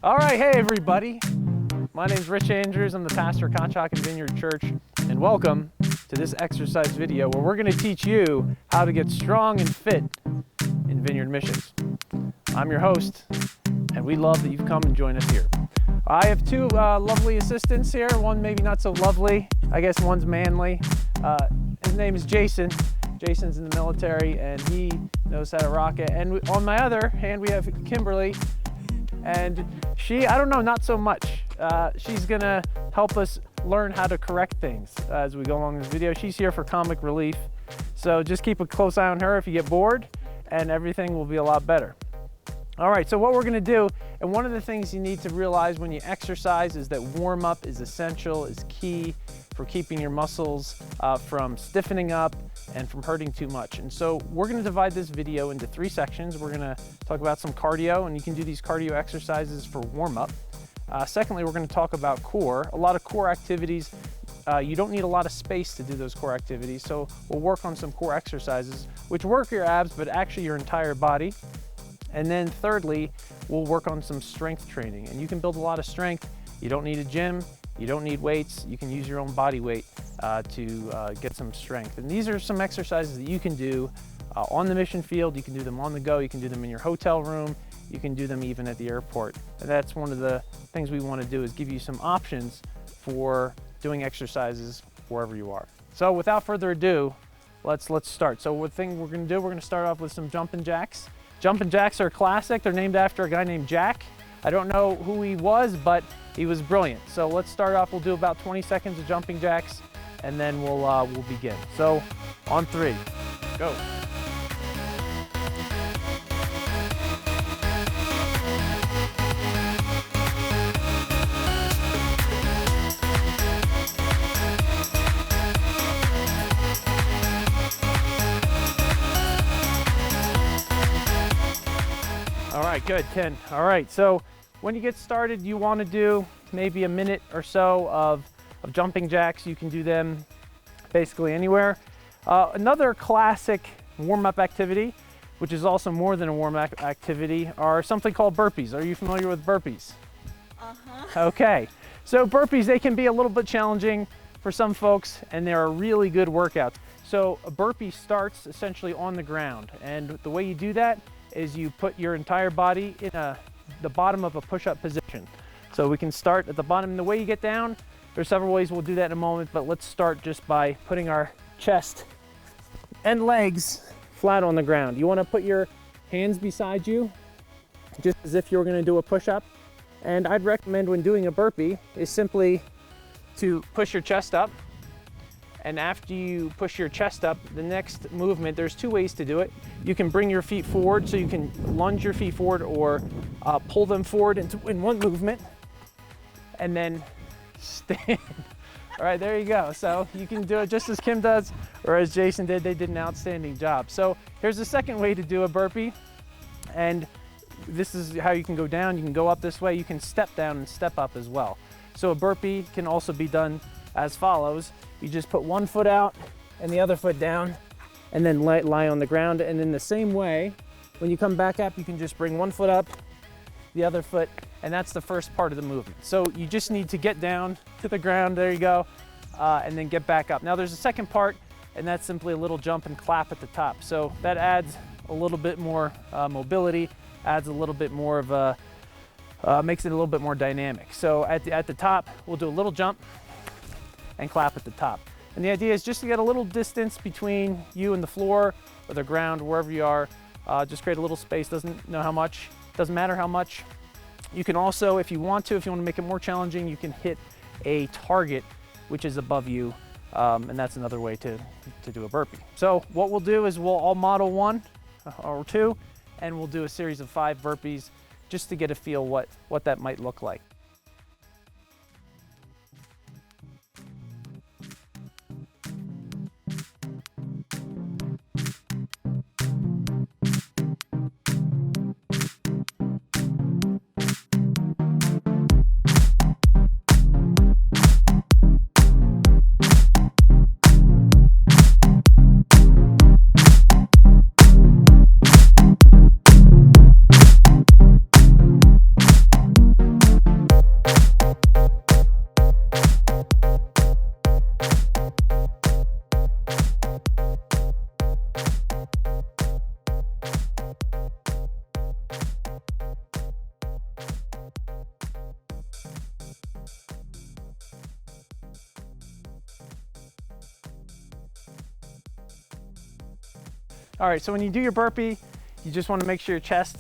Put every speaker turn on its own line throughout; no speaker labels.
All right, hey everybody. My name's Rich Andrews. I'm the pastor of Conshohocken Vineyard Church, and welcome to this exercise video where we're going to teach you how to get strong and fit in Vineyard Missions. I'm your host, and we love that you've come and joined us here. I have two lovely assistants here. One maybe not so lovely. I guess one's manly. His name is Jason. Jason's in the military, and he knows how to rock it. And on my other hand, we have Kimberly. And she, I don't know, not so much. She's gonna help us learn how to correct things as we go along this video. She's here for comic relief. So just keep a close eye on her if you get bored, and everything will be a lot better. All right, so what we're gonna do, and one of the things you need to realize when you exercise is that warm up is essential, is key for keeping your muscles from stiffening up and from hurting too much. And so we're gonna divide this video into 3 sections. We're gonna talk about some cardio, and you can do these cardio exercises for warm up. Secondly, we're gonna talk about core. A lot of core activities, you don't need a lot of space to do those core activities, so we'll work on some core exercises, which work your abs, but actually your entire body. And then thirdly, we'll work on some strength training, and you can build a lot of strength. You don't need a gym, you don't need weights, you can use your own body weight to get some strength. And these are some exercises that you can do on the mission field, you can do them on the go, you can do them in your hotel room, you can do them even at the airport. And that's one of the things we want to do, is give you some options for doing exercises wherever you are. So without further ado, let's start. So what thing we're going to do, we're going to start off with some jumping jacks. Jumping jacks are classic. They're named after a guy named Jack. I don't know who he was, but he was brilliant. So let's start off. We'll do about 20 seconds of jumping jacks, and then we'll begin. So on 3, go. All right, good, 10. All right, so when you get started, you want to do maybe a minute or so of jumping jacks. You can do them basically anywhere. Another classic warm-up activity, which is also more than a warm-up activity, are something called burpees. Are you familiar with burpees? Uh-huh. Okay, so burpees, they can be a little bit challenging for some folks, and they're a really good workout. So a burpee starts essentially on the ground, and the way you do that is you put your entire body in the bottom of a push-up position. So we can start at the bottom. And the way you get down, there's several ways. We'll do that in a moment, but let's start just by putting our chest and legs flat on the ground. You want to put your hands beside you, just as if you were going to do a push-up. And I'd recommend when doing a burpee is simply to push your chest up. And after you push your chest up, the next movement, there's 2 ways to do it. You can bring your feet forward, so you can lunge your feet forward, or pull them forward in one movement, and then stand. All right, there you go. So you can do it just as Kim does, or as Jason did. They did an outstanding job. So here's the second way to do a burpee, and this is how you can go down. You can go up this way. You can step down and step up as well. So a burpee can also be done as follows. You just put one foot out and the other foot down, and then lie on the ground. And in the same way, when you come back up, you can just bring one foot up, the other foot, and that's the first part of the movement. So you just need to get down to the ground, there you go, and then get back up. Now there's a second part, and that's simply a little jump and clap at the top. So that adds a little bit more mobility, adds a little bit more of a, makes it a little bit more dynamic. So at the top, we'll do a little jump and clap at the top. And the idea is just to get a little distance between you and the floor or the ground, wherever you are. Just create a little space, doesn't matter how much. You can also, if you want to make it more challenging, you can hit a target which is above you, and that's another way to do a burpee. So what we'll do is we'll all model 1 or 2, and we'll do a series of 5 burpees just to get a feel what that might look like. All right, so when you do your burpee, you just want to make sure your chest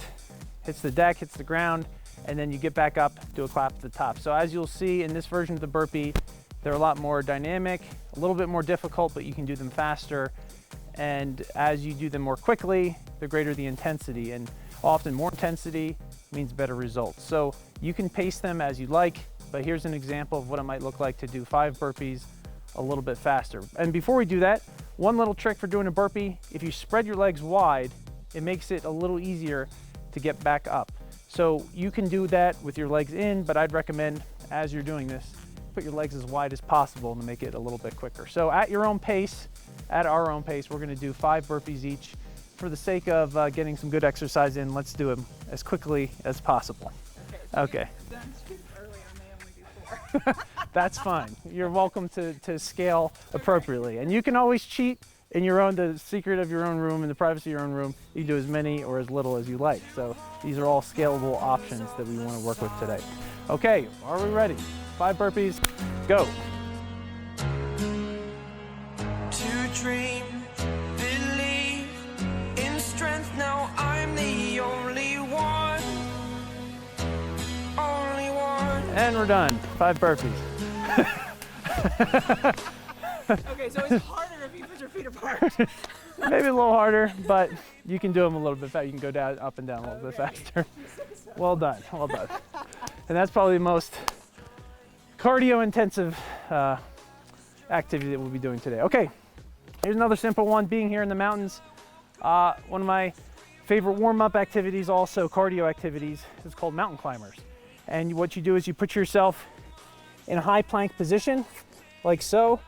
hits the deck, hits the ground, and then you get back up, do a clap at the top. So as you'll see in this version of the burpee, they're a lot more dynamic, a little bit more difficult, but you can do them faster. And as you do them more quickly, the greater the intensity, and often more intensity means better results. So you can pace them as you like, but here's an example of what it might look like to do 5 burpees a little bit faster. And before we do that, one little trick for doing a burpee, if you spread your legs wide, it makes it a little easier to get back up. So you can do that with your legs in, but I'd recommend as you're doing this, put your legs as wide as possible to make it a little bit quicker. So at your own pace, at our own pace, we're gonna do 5 burpees each. For the sake of getting some good exercise in, let's do them as quickly as possible. Okay.
Earlier, may only do 4.
That's fine. You're welcome to scale appropriately. And you can always cheat in your own, the secret of your own room, in the privacy of your own room. You can do as many or as little as you like. So these are all scalable options that we want to work with today. Okay, are we ready? 5 burpees, go.
To dream, believe in strength. Now I'm the only one. Only one.
And we're done. 5 burpees.
Okay, so it's harder if you put your feet apart.
Maybe a little harder, but you can do them a little bit faster. You can go down, up and down a little bit faster. Well done, well done. And that's probably the most cardio intensive activity that we'll be doing today. Okay, here's another simple one. Being here in the mountains, one of my favorite warm-up activities, also cardio activities, is called mountain climbers. And what you do is you put yourself in a high plank position, like so,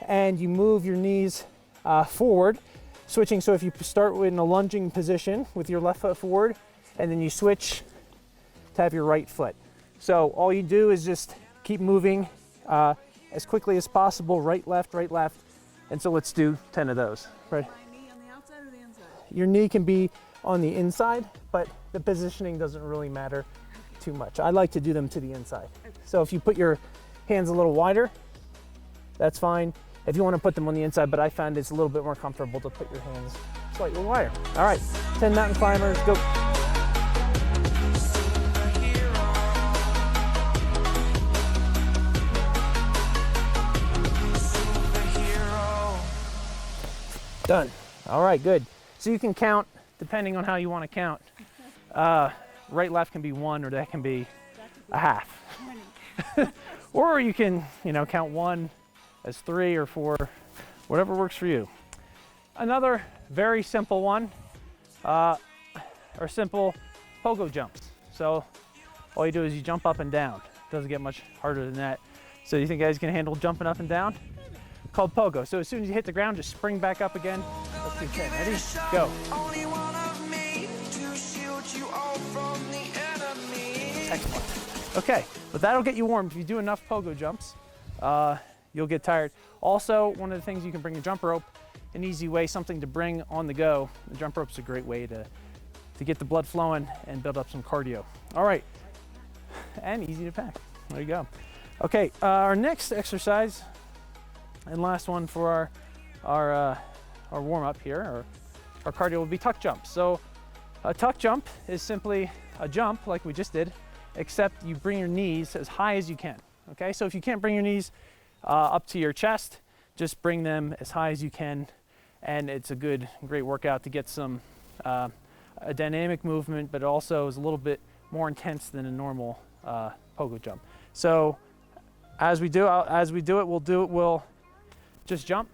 and you move your knees forward, switching. So if you start in a lunging position with your left foot forward, and then you switch to have your right foot. So all you do is just keep moving as quickly as possible, right, left, right, left. And so let's do 10 of those. Right.
My knee on the outside or the inside?
Your knee can be on the inside, but the positioning doesn't really matter too much. I like to do them to the inside. So if you put your hands a little wider, that's fine. If you want to put them on the inside, but I found it's a little bit more comfortable to put your hands slightly wider. All right, 10 mountain climbers, go. Done. All right, good. So you can count depending on how you want to count. Right, left can be 1, or that can be a half. Or you can, count 1 as 3 or 4, whatever works for you. Another very simple one, are simple Pogo Jumps. So all you do is you jump up and down. Doesn't get much harder than that. So you think you guys can handle jumping up and down? Called Pogo. So as soon as you hit the ground, just spring back up again. Let's do 10. Ready? Go.
Only one of me to shield you all from the enemy.
Excellent. Okay, but that'll get you warm. If you do enough Pogo Jumps, you'll get tired. Also, one of the things, you can bring a jump rope, an easy way, something to bring on the go. The jump rope's a great way to get the blood flowing and build up some cardio. All right, and easy to pack. There you go. Okay, our next exercise and last one for our warm up here, our cardio, will be tuck jumps. So a tuck jump is simply a jump like we just did, except you bring your knees as high as you can. Okay, so if you can't bring your knees up to your chest, just bring them as high as you can, and it's a great workout to get some a dynamic movement, but also is a little bit more intense than a normal Pogo jump. So as we do it, we'll just jump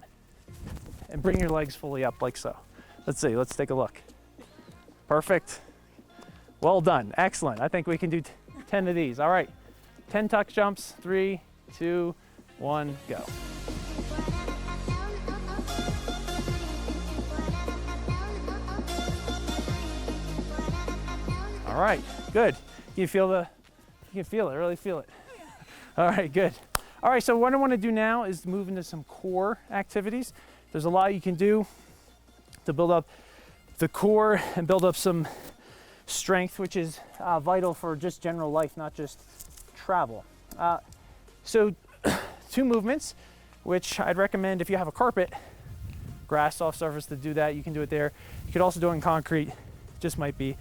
and bring your legs fully up like so. Let's see, let's take a look. Perfect. Well done, excellent. I think we can do 10 of these. All right, 10 tuck jumps, 3, 2, 1, go. All right, good. You can feel it, really feel it. All right, good. All right, so what I want to do now is move into some core activities. There's a lot you can do to build up the core and build up some strength, which is vital for just general life, not just travel. So 2 movements, which I'd recommend if you have a carpet grass soft surface to do that, you can do it there. You could also do it in concrete. Just might be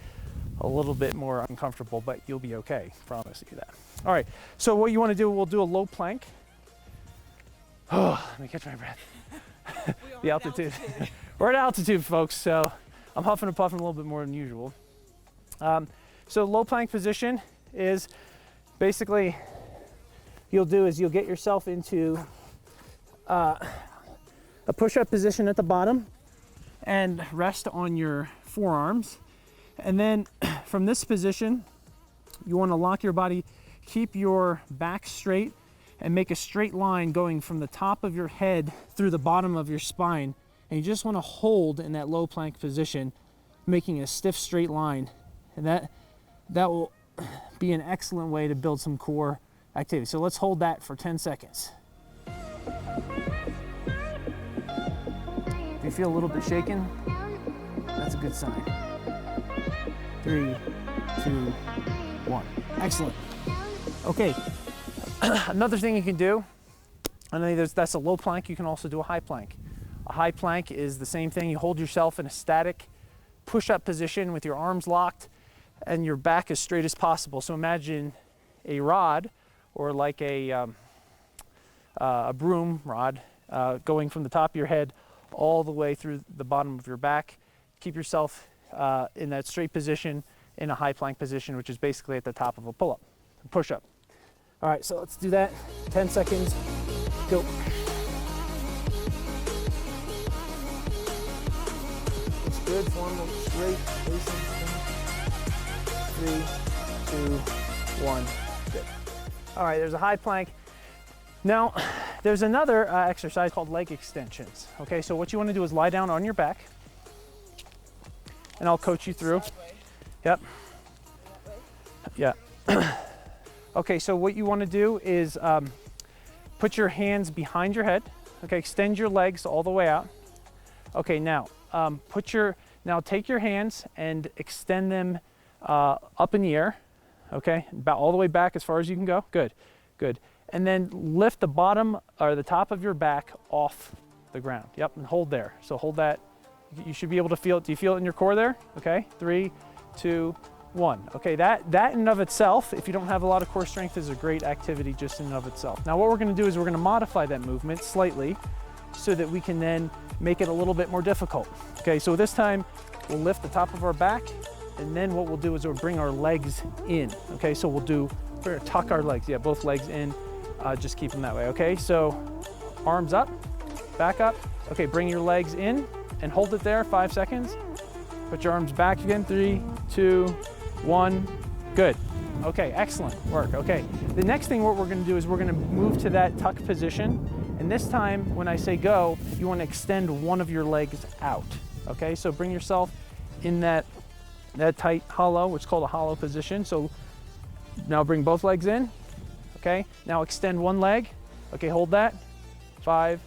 a little bit more uncomfortable, but you'll be okay. Promise you that. All right, so what you want to do, we'll do a low plank. Oh, let me catch my breath. The altitude. We're at altitude, folks, so I'm huffing and puffing a little bit more than usual. So low plank position is basically, you'll get yourself into a push-up position at the bottom and rest on your forearms. And then from this position, you want to lock your body, keep your back straight, and make a straight line going from the top of your head through the bottom of your spine. And you just want to hold in that low plank position, making a stiff straight line. And that will be an excellent way to build some core activity. So let's hold that for 10 seconds. If you feel a little bit shaken, that's a good sign. 3, 2, 1. Excellent. Okay. Another thing you can do, that's a low plank, you can also do a high plank. A high plank is the same thing. You hold yourself in a static push-up position with your arms locked and your back as straight as possible. So imagine a rod, or like a broom rod, going from the top of your head all the way through the bottom of your back. Keep yourself in that straight position in a high plank position, which is basically at the top of a pull-up, push-up. All right, so let's do that. 10 seconds, go. Looks good, form looks straight, facing. 3, 2, 1, good. All right, there's a high plank. Now, there's another exercise called leg extensions. Okay, so what you wanna do is lie down on your back, and I'll coach you through. Yep. Yeah. Okay, so what you want to do is put your hands behind your head. Okay, extend your legs all the way out. Okay, now take your hands and extend them up in the air. Okay, about all the way back as far as you can go. Good, good. And then lift the bottom or the top of your back off the ground. Yep, and hold there. So hold that. You should be able to feel it. Do you feel it in your core there? Okay, 3, 2, 1. Okay, that in and of itself, if you don't have a lot of core strength, is a great activity just in and of itself. Now what we're gonna do is we're gonna modify that movement slightly so that we can then make it a little bit more difficult. Okay, so this time we'll lift the top of our back, and then what we'll do is we'll bring our legs in. Okay, so we're gonna tuck our legs. Yeah, both legs in, just keep them that way. Okay, so arms up, back up. Okay, bring your legs in and hold it there, 5 seconds. Put your arms back again, 3, 2, 1, good. Okay, excellent work. Okay, the next thing what we're gonna do is we're gonna move to that tuck position, and this time when I say go, you wanna extend one of your legs out. Okay, so bring yourself in that tight hollow, which is called a hollow position. So now bring both legs in. Okay, now extend one leg. Okay, hold that. 5,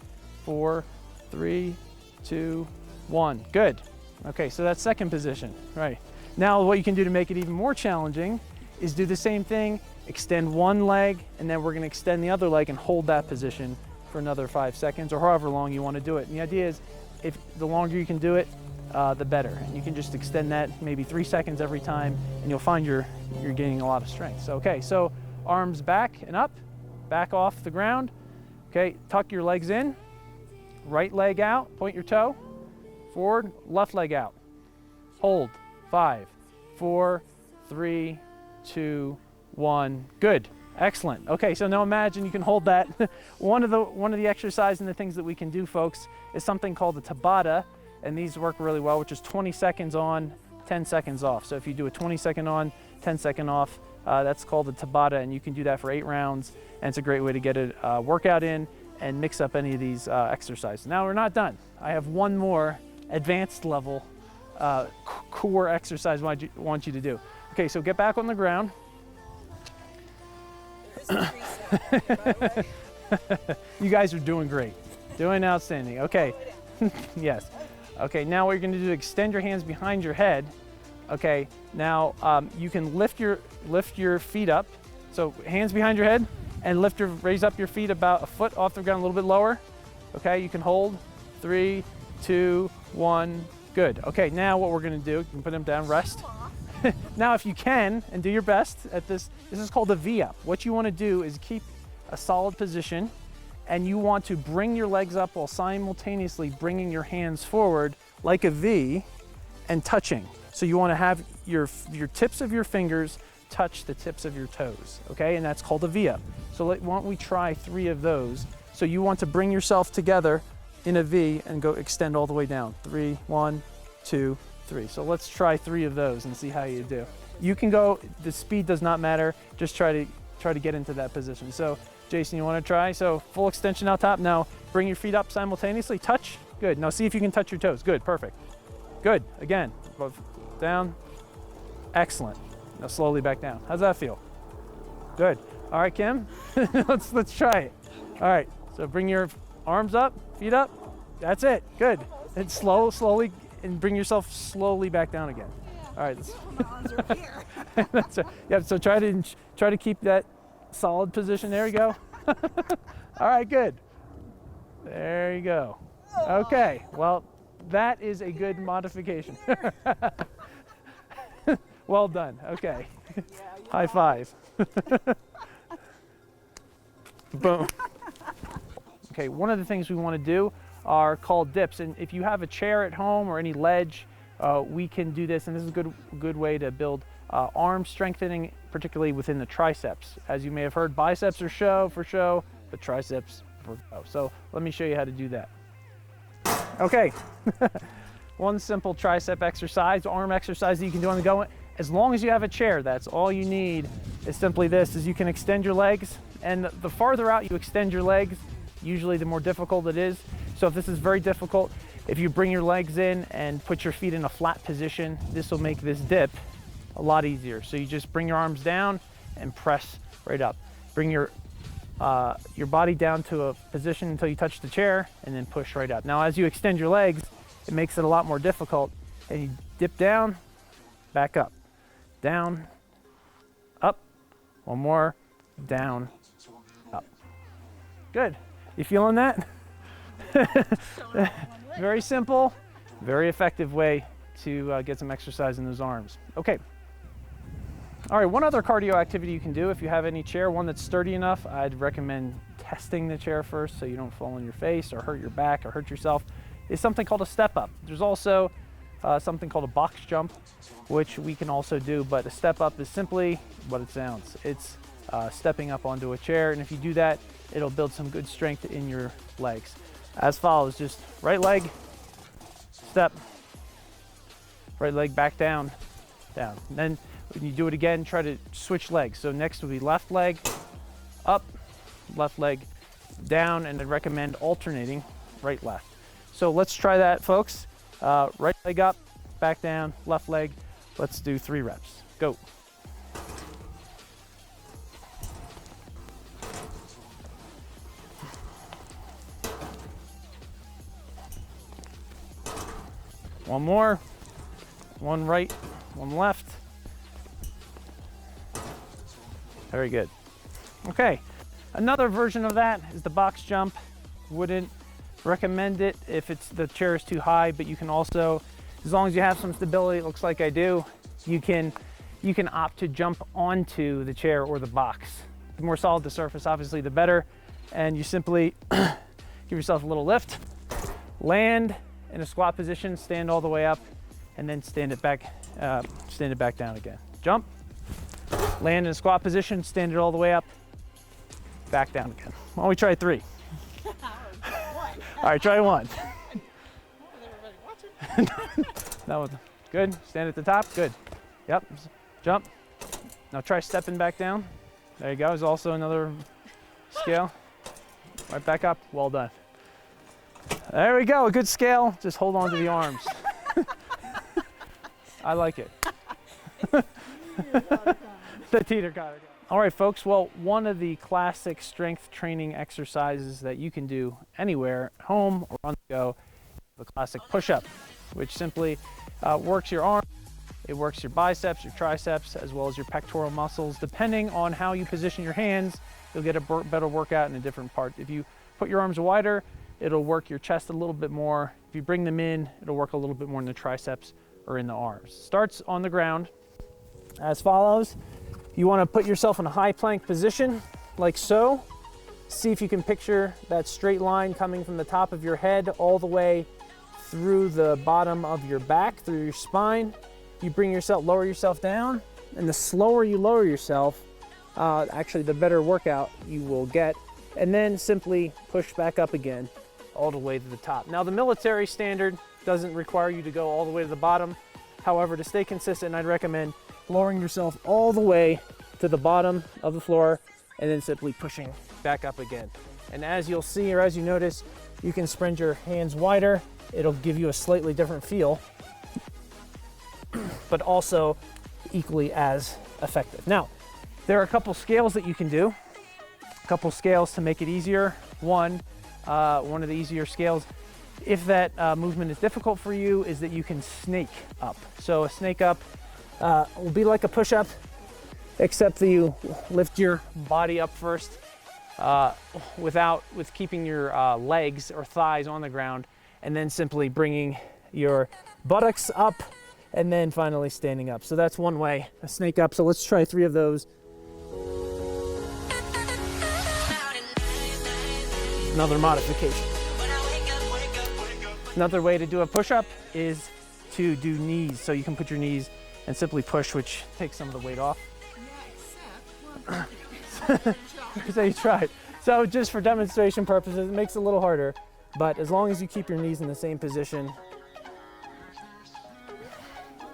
4, 3, 2, 1, good. Okay, so that's second position, right. Now what you can do to make it even more challenging is do the same thing, extend one leg, and then we're gonna extend the other leg and hold that position for another 5 seconds, or however long you wanna do it. And the idea is, if the longer you can do it, the better. And you can just extend that maybe 3 seconds every time, and you'll find you're gaining a lot of strength. So, okay, so arms back and up, back off the ground. Okay, tuck your legs in, right leg out, point your toe, forward, left leg out. Hold, 5, 4, 3, 2, 1, good, excellent. Okay, so now imagine you can hold that. One of the exercises and the things that we can do, folks, is something called the Tabata, and these work really well, which is 20 seconds on, 10 seconds off. So if you do a 20-second on, 10-second off, that's called the Tabata, and you can do that for 8 rounds, and it's a great way to get a workout in and mix up any of these exercises. Now we're not done. I have one more advanced level core exercise I want you to do. Okay, so get back on the ground. You guys are doing great, doing outstanding. Okay, yes. Okay, now what you're gonna do is extend your hands behind your head. Okay, now you can lift your feet up. So hands behind your head, and raise up your feet about a foot off the ground, a little bit lower. Okay, you can hold, 3, 2, 1, good. Okay, now what we're gonna do, you can put them down, rest. Now if you can, and do your best at this is called a V-up. What you wanna do is keep a solid position, and you want to bring your legs up while simultaneously bringing your hands forward like a V and touching. So you wanna have your tips of your fingers touch the tips of your toes, okay? And that's called a V-up. So why don't we try 3 of those? So you want to bring yourself together in a V and go extend all the way down. 3, 1, 2, 3. So let's try 3 of those and see how you do. You can go, the speed does not matter, just try to get into that position. So Jason, you wanna try? So full extension out top. Now bring your feet up simultaneously, touch, good. Now see if you can touch your toes, good, perfect. Good, again, both down, excellent. Now slowly back down. How's that feel? Good. All right, Kim, let's try it. All right, so bring your arms up, feet up. That's it, good. And slowly, and bring yourself slowly back down again. All right.
My arms are here.
That's right. Yeah, so try to keep that solid position. There you go. All right, good. There you go. Okay, well, that is a good modification. Well done, okay. High five. Boom. Okay, one of the things we want to do are called dips, and if you have a chair at home or any ledge, we can do this, and this is a good way to build arm strengthening, particularly within the triceps. As you may have heard, biceps are for show, but triceps for show. So let me show you how to do that. Okay, one simple tricep exercise, arm exercise that you can do on the go. As long as you have a chair, that's all you need. Is simply this, is you can extend your legs, and the farther out you extend your legs, usually the more difficult it is. So if this is very difficult, if you bring your legs in and put your feet in a flat position, this will make this dip a lot easier. So you just bring your arms down and press right up. Bring your body down to a position until you touch the chair, and then push right up. Now as you extend your legs, it makes it a lot more difficult, and you dip down, back up, down, up, one more, down, up. Good. You feeling that? Very simple, very effective way to get some exercise in those arms. Okay. All right, one other cardio activity you can do if you have any chair, one that's sturdy enough, I'd recommend testing the chair first so you don't fall on your face or hurt your back or hurt yourself, is something called a step up. There's also something called a box jump, which we can also do, but a step up is simply what it sounds. It's stepping up onto a chair, and if you do that, it'll build some good strength in your legs. As follows, just right leg, step, right leg back down, down. And then when you do it again, try to switch legs. So next will be left leg, up, left leg, down, and I'd recommend alternating right, left. So let's try that, folks. Right leg up, back down, left leg. Let's do 3 reps. Go. One more, one right, one left. Very good. Okay, another version of that is the box jump. Wouldn't recommend it if the chair is too high, but you can also, as long as you have some stability, it looks like I do, you can opt to jump onto the chair or the box. The more solid the surface, obviously, the better. And you simply give yourself a little lift, land in a squat position, stand all the way up, and then stand it back down again. Jump, land in a squat position, stand it all the way up, back down again. Why don't we try 3? All right, try 1. That was good. Stand at the top. Good. Yep. Jump. Now try stepping back down. There you go. There's also another scale. Right back up. Well done. There we go. A good scale. Just hold on to the arms. I like it. The teeter-totter. All right, folks. Well, one of the classic strength training exercises that you can do anywhere, home or on the go, the classic push-up, which simply works your arm, it works your biceps, your triceps, as well as your pectoral muscles. Depending on how you position your hands, you'll get a better workout in a different part. If you put your arms wider, it'll work your chest a little bit more. If you bring them in, it'll work a little bit more in the triceps or in the arms. Starts on the ground as follows. You want to put yourself in a high plank position, like so. See if you can picture that straight line coming from the top of your head all the way through the bottom of your back, through your spine. You lower yourself down, and the slower you lower yourself, actually the better workout you will get. And then simply push back up again, all the way to the top. Now the military standard doesn't require you to go all the way to the bottom. However, to stay consistent, I'd recommend lowering yourself all the way to the bottom of the floor and then simply pushing back up again. And as you'll see, or as you notice, you can spread your hands wider. It'll give you a slightly different feel, but also equally as effective. Now, there are a couple scales that you can do, a couple scales to make it easier. One of the easier scales, if that movement is difficult for you, is that you can snake up. So a snake up will be like a push-up, except that you lift your body up first with keeping your legs or thighs on the ground, and then simply bringing your buttocks up, and then finally standing up. So that's one way, a snake up. So let's try 3 of those. Another modification. Another way to do a push-up is to do knees. So you can put your knees and simply push, which takes some of the weight off. So you tried. So just for demonstration purposes, it makes it a little harder, but as long as you keep your knees in the same position,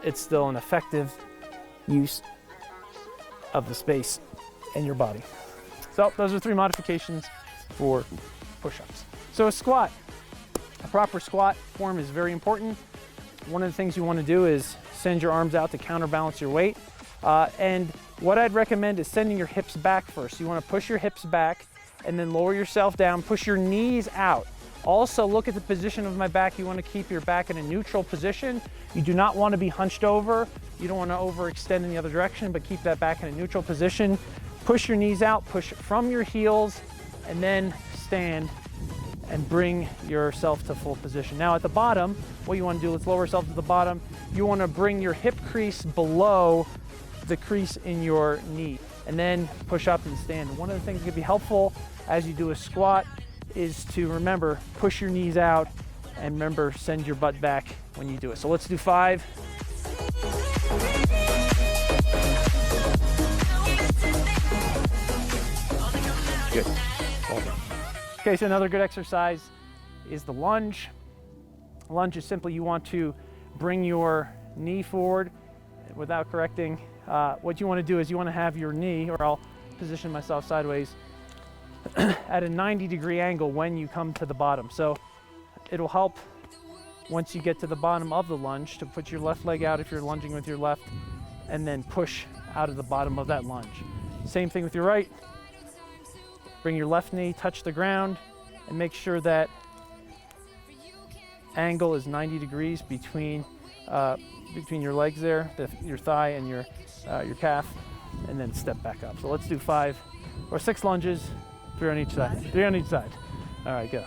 it's still an effective use of the space in your body. So those are 3 modifications for push-ups. So a squat, a proper squat form is very important. One of the things you want to do is send your arms out to counterbalance your weight. And what I'd recommend is sending your hips back first. You want to push your hips back and then lower yourself down, push your knees out. Also look at the position of my back. You want to keep your back in a neutral position. You do not want to be hunched over. You don't want to overextend in the other direction, but keep that back in a neutral position. Push your knees out, push from your heels, and then stand and bring yourself to full position. Now at the bottom, what you want to do, let's lower yourself to the bottom. You want to bring your hip crease below the crease in your knee, and then push up and stand. One of the things that can be helpful as you do a squat is to remember, push your knees out, and remember, send your butt back when you do it. So let's do 5. Good. Well done. Okay, so another good exercise is the lunge. Lunge is simply you want to bring your knee forward without correcting. What you want to do is you want to have your knee, or I'll position myself sideways, at a 90-degree angle when you come to the bottom. So it'll help once you get to the bottom of the lunge to put your left leg out if you're lunging with your left, and then push out of the bottom of that lunge. Same thing with your right. Bring your left knee, touch the ground, and make sure that angle is 90 degrees between your legs there, your thigh and your calf, and then step back up. So let's do 5 or 6 lunges, 3 on each side. 3 on each side. All right, go.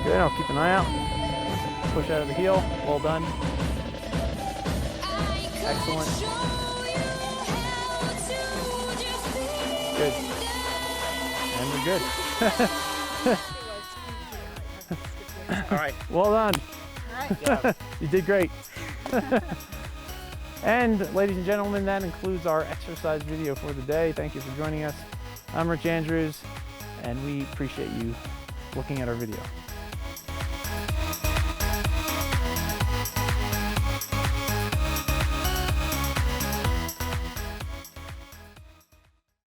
Good, I'll keep an eye out. Push out of the heel, well done. Excellent. Good. And we're good.
All right.
Well done.
Yeah.
You did great. And ladies and gentlemen, that includes our exercise video for the day. Thank you for joining us. I'm Rich Andrews, and we appreciate you looking at our video.